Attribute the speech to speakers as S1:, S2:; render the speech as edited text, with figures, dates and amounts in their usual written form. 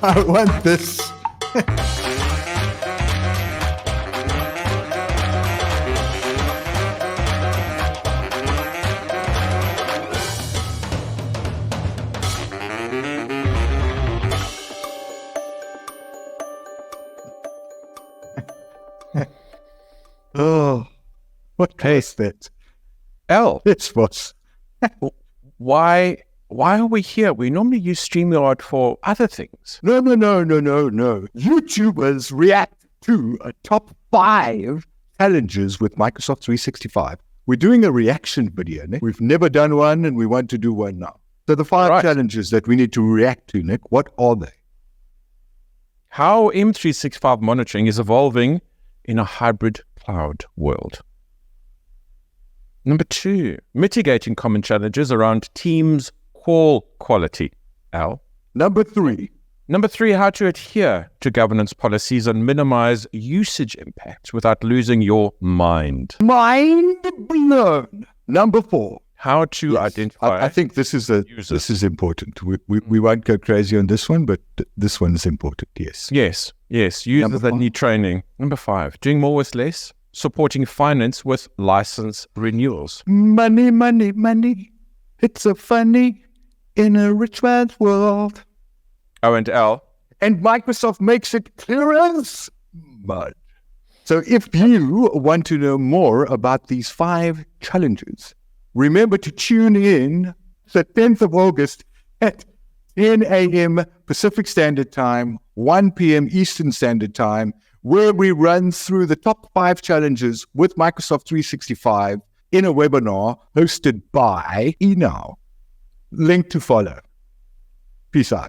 S1: I want this. Oh, what was that?
S2: Al,
S1: This was.
S2: why are we here? We normally use StreamYard for other things.
S1: No. YouTubers react to a top 5 challenges with Microsoft 365. We're doing a reaction video, Nick. We've never done one, and we want to do one now. So the 5 challenges that we need to react to, Nick, what are they?
S2: How M365 monitoring is evolving in a hybrid cloud world. Number 2, mitigating common challenges around Teams call quality. Al.
S1: Number 3,
S2: how to adhere to governance policies and minimize usage impacts without losing your mind.
S1: mind blown. Number 4,
S2: How to identify.
S1: I think this is important. We won't go crazy on this one, but this one is important. Yes.
S2: Yes. Users that need training. Number 5, doing more with less, supporting finance with license renewals.
S1: Money. It's so funny in a rich man's world.
S2: Oh, and Al.
S1: And Microsoft makes it clear as mud. So if you want to know more about these 5 challenges, remember to tune in the 10th of August at 10 a.m. Pacific Standard Time, 1 p.m. Eastern Standard Time, where we run through the top 5 challenges with Microsoft 365 in a webinar hosted by eNow. Link to follow. Peace out.